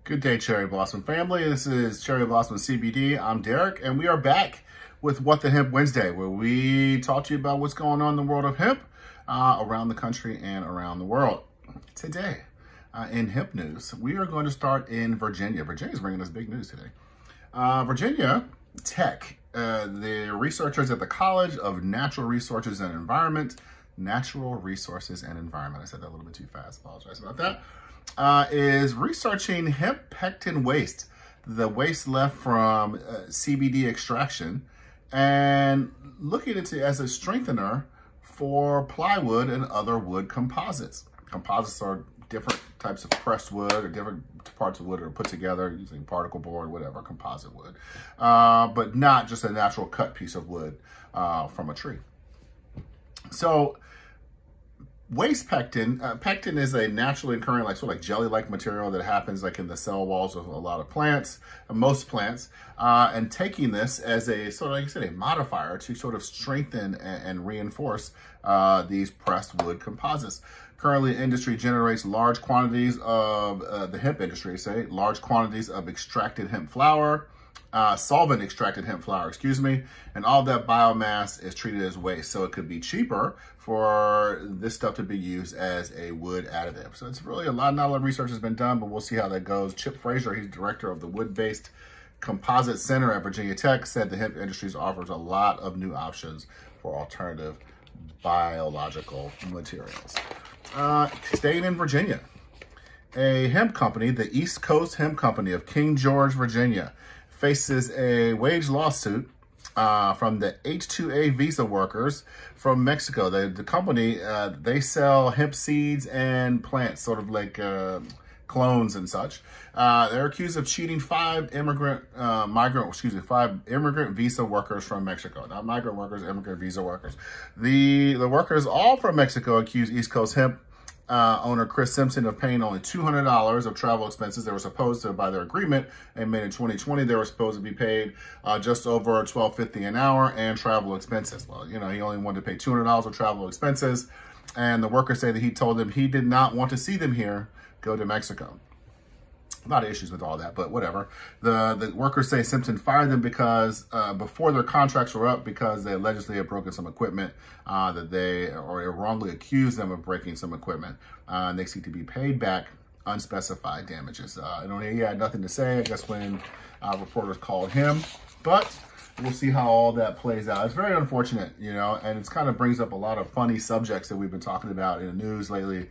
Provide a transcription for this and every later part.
Good day, Cherry Blossom family. This is Cherry Blossom CBD. I'm Derek, and we are back with What-The-Hemp-Wednesday, where we talk to you about what's going on in the world of hemp around the country and around the world. Today, in hemp news, we are going to start in Virginia. Virginia's bringing us big news today. Virginia Tech, the researchers at the College of Natural Resources and Environment, I said that a little bit too fast, apologize about that. Is researching hemp pectin waste, the waste left from CBD extraction, and looking at it as a strengthener for plywood and other wood composites. Composites are different types of pressed wood or different parts of wood that are put together using particle board, whatever, composite wood, but not just a natural cut piece of wood from a tree. So, waste pectin, pectin is a naturally occurring, sort of jelly-like material that happens in the cell walls of a lot of plants, most plants, and taking this as a sort of, like I said, a modifier to sort of strengthen and reinforce these pressed wood composites. Currently, industry generates large quantities of, the hemp industry, large quantities of extracted hemp flower, solvent extracted hemp flower, and all that biomass is treated as waste. So it could be cheaper for this stuff to be used as a wood additive. So it's really not a lot of research has been done, but we'll see how that goes. Chip Frazier, he's director of the Wood-Based Composite Center at Virginia Tech, said the hemp industry offers a lot of new options for alternative biological materials. Staying in Virginia, a hemp company, the East Coast Hemp Company of King George, Virginia, faces a wage lawsuit from the H-2A visa workers from Mexico. The company, they sell hemp seeds and plants, sort of like clones and such. They're accused of cheating five immigrant visa workers from Mexico. Not migrant workers, immigrant visa workers. The workers, all from Mexico, accuse East Coast Hemp owner Chris Simpson of paying only $200 of travel expenses. They were supposed to, by their agreement, and made in 2020, they were supposed to be paid just over $12.50 an hour and travel expenses. Well, he only wanted to pay $200 of travel expenses, and the workers say that he told them he did not want to see them here, go to Mexico. A lot of issues with all that, but whatever. The workers say Simpson fired them because before their contracts were up, because they allegedly had broken some equipment that they wrongly accused them of breaking some equipment. And they seek to be paid back unspecified damages. He had nothing to say, I guess, when reporters called him, but we'll see how all that plays out. It's very unfortunate, and it kind of brings up a lot of funny subjects that we've been talking about in the news lately.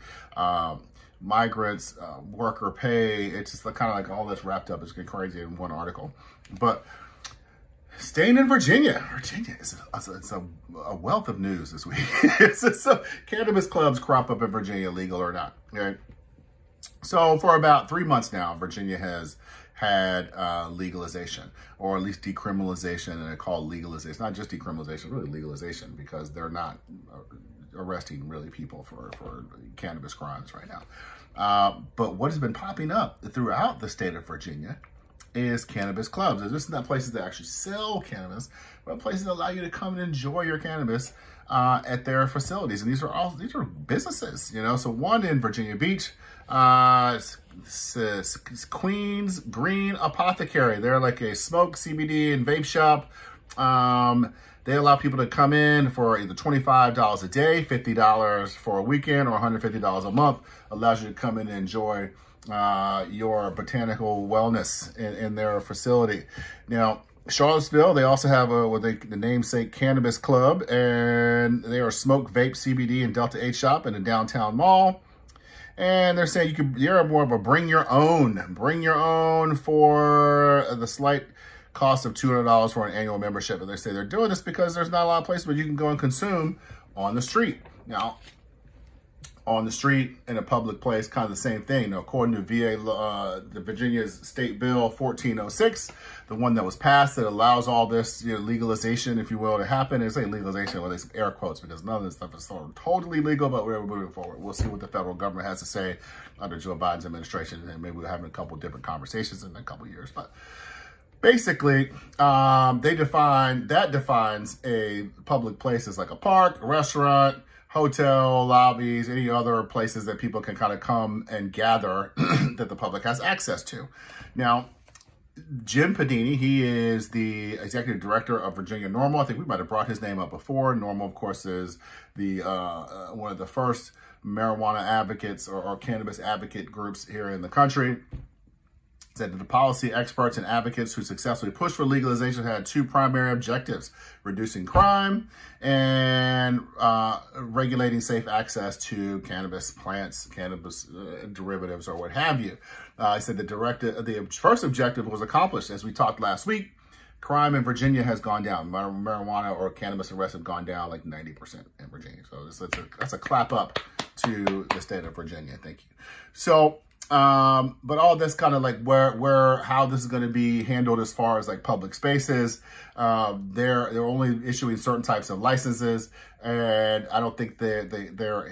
Migrants, worker pay, it's just kind of like all this wrapped up. It's getting crazy in one article. But staying in Virginia is a wealth of news this week. So cannabis clubs crop up in Virginia, legal or not. Okay? So for about 3 months now, Virginia has had legalization, or at least decriminalization, and they're called legalization. Not just decriminalization, really legalization, because they're not arresting really people for cannabis crimes right now. But what has been popping up throughout the state of Virginia is cannabis clubs. This is not places that actually sell cannabis, but places that allow you to come and enjoy your cannabis at their facilities. And these are businesses, So one in Virginia Beach, Queens Green Apothecary. They're like a smoke, CBD, and vape shop. They allow people to come in for either $25 a day, $50 for a weekend, or $150 a month. Allows you to come in and enjoy your botanical wellness in their facility. Now, Charlottesville, they also have the namesake Cannabis Club, and they are smoke, vape, CBD, and Delta 8 shop in the downtown mall. And they're saying you're more of a bring your own for the slight cost of $200 for an annual membership. And they say they're doing this because there's not a lot of places where you can go and consume on the street. Now, on the street in a public place, kind of the same thing. Now, according to the Virginia's State Bill 1406, the one that was passed that allows all this legalization, if you will, to happen. They say legalization with air quotes because none of this stuff is sort of totally legal, but we're moving forward. We'll see what the federal government has to say under Joe Biden's administration, and maybe we're having a couple different conversations in a couple years. But basically, that defines a public place as like a park, a restaurant, hotel lobbies, any other places that people can kind of come and gather that the public has access to. Now, Jim Padini, he is the executive director of Virginia NORML. I think we might have brought his name up before. NORML, of course, is the one of the first marijuana advocates or cannabis advocate groups here in the country. Said that the policy experts and advocates who successfully pushed for legalization had two primary objectives: reducing crime and regulating safe access to cannabis plants, cannabis derivatives, or what have you. I said the first objective was accomplished. As we talked last week, crime in Virginia has gone down. Marijuana or cannabis arrests have gone down like 90% in Virginia. So that's a clap up to the state of Virginia. Thank you. So, but all this kind of like how this is going to be handled as far as like public spaces. They're only issuing certain types of licenses, and I don't think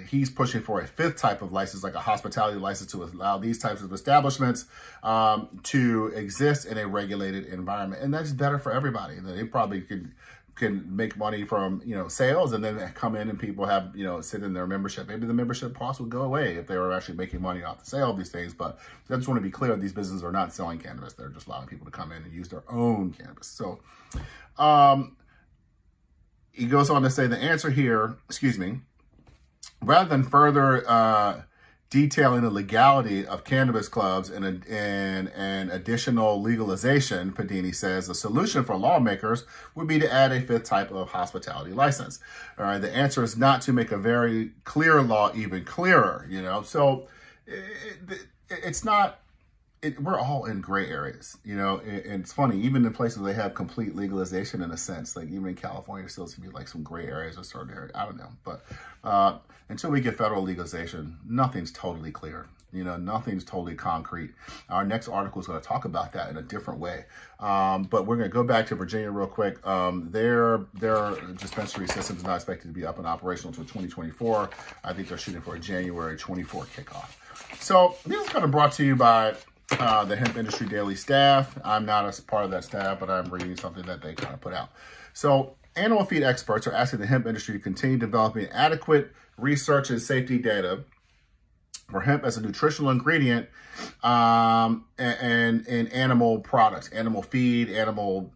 he's pushing for a fifth type of license, like a hospitality license, to allow these types of establishments to exist in a regulated environment, and that's better for everybody. They probably can make money from, sales, and then come in and people have, sit in their membership. Maybe the membership cost would go away if they were actually making money off the sale of these things. But I just want to be clear, these businesses are not selling cannabis. They're just allowing people to come in and use their own cannabis. So he goes on to say the answer here, rather than further detailing the legality of cannabis clubs and additional legalization, Padini says the solution for lawmakers would be to add a fifth type of hospitality license. All right, the answer is not to make a very clear law even clearer, So it's not. We're all in gray areas, and it's funny, even in places they have complete legalization in a sense, like even in California, there still seems to be like some gray areas or certain areas. I don't know. But until we get federal legalization, nothing's totally clear. Nothing's totally concrete. Our next article is going to talk about that in a different way. But we're going to go back to Virginia real quick. Their dispensary system is not expected to be up and operational until 2024. I think they're shooting for a January 24 kickoff. So this is kind of brought to you by the Hemp Industry Daily staff. I'm not a part of that staff, but I'm reading something that they kind of put out. So animal feed experts are asking the hemp industry to continue developing adequate research and safety data for hemp as a nutritional ingredient and animal products, animal feed, animal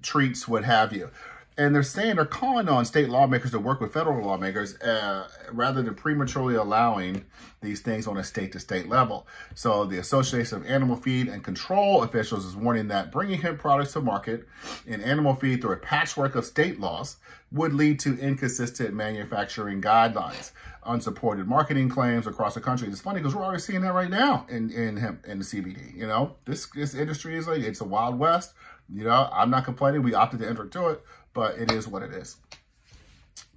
treats, what have you. And they're calling on state lawmakers to work with federal lawmakers rather than prematurely allowing these things on a state-to-state level. So the Association of Animal Feed and Control officials is warning that bringing hemp products to market in animal feed through a patchwork of state laws would lead to inconsistent manufacturing guidelines, unsupported marketing claims across the country. It's funny because we're already seeing that right now in hemp and the CBD. This industry is it's a Wild West. I'm not complaining. We opted to enter into it, but it is what it is.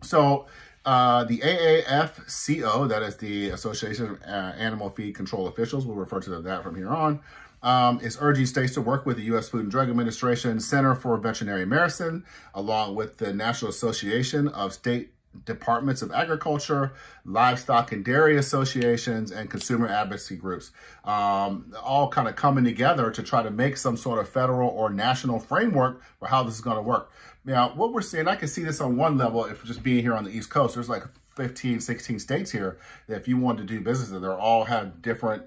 So the AAFCO, that is the Association of Animal Feed Control Officials, we'll refer to that from here on, is urging states to work with the U.S. Food and Drug Administration, Center for Veterinary Medicine, along with the National Association of State Departments of Agriculture, livestock and dairy associations, and consumer advocacy groups, all kind of coming together to try to make some sort of federal or national framework for how this is going to work. Now, what we're seeing, I can see this on one level, if just being here on the East Coast, there's like 15, 16 states here that if you want to do business, they all have different,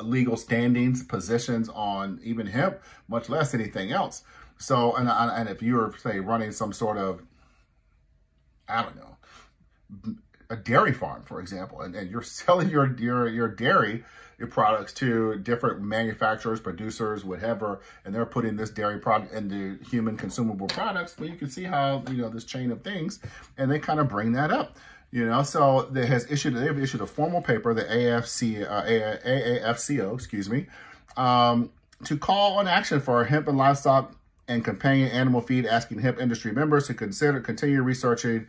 legal standings, positions on even hemp, much less anything else. So, and if you're, say, running some sort of, I don't know, a dairy farm, for example, and you're selling your dairy, your products to different manufacturers, producers, whatever, and they're putting this dairy product into human consumable products, well, you can see how, this chain of things, and they kind of bring that up, so they've issued a formal paper, the AAFCO, to call on action for hemp and livestock and companion animal feed, asking hemp industry members to continue researching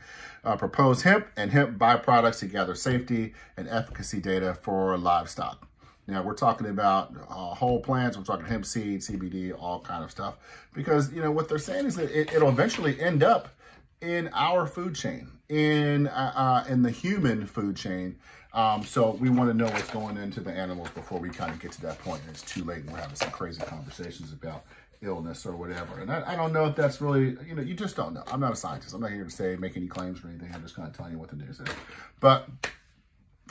proposed hemp and hemp byproducts to gather safety and efficacy data for livestock. Now, we're talking about whole plants, we're talking hemp seed, CBD, all kind of stuff. Because, what they're saying is that it'll eventually end up in our food chain, in the human food chain. So we want to know what's going into the animals before we kind of get to that point. It's too late and we're having some crazy conversations about illness or whatever. And I don't know if that's really, you know, you just don't know. I'm not a scientist. I'm not here to say, make any claims or anything. I'm just kind of telling you what the news is. But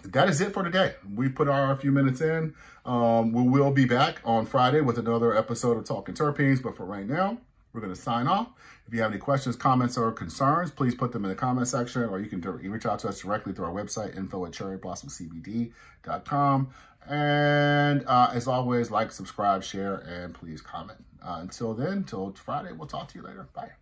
that is it for today. We put our few minutes in. We will be back on Friday with another episode of Talking Terpenes. But for right now, we're going to sign off. If you have any questions, comments, or concerns, please put them in the comment section, or you can reach out to us directly through our website, info@cherryblossom.cbd.com. And as always, like, subscribe, share, and please comment. Until then, till Friday, we'll talk to you later. Bye.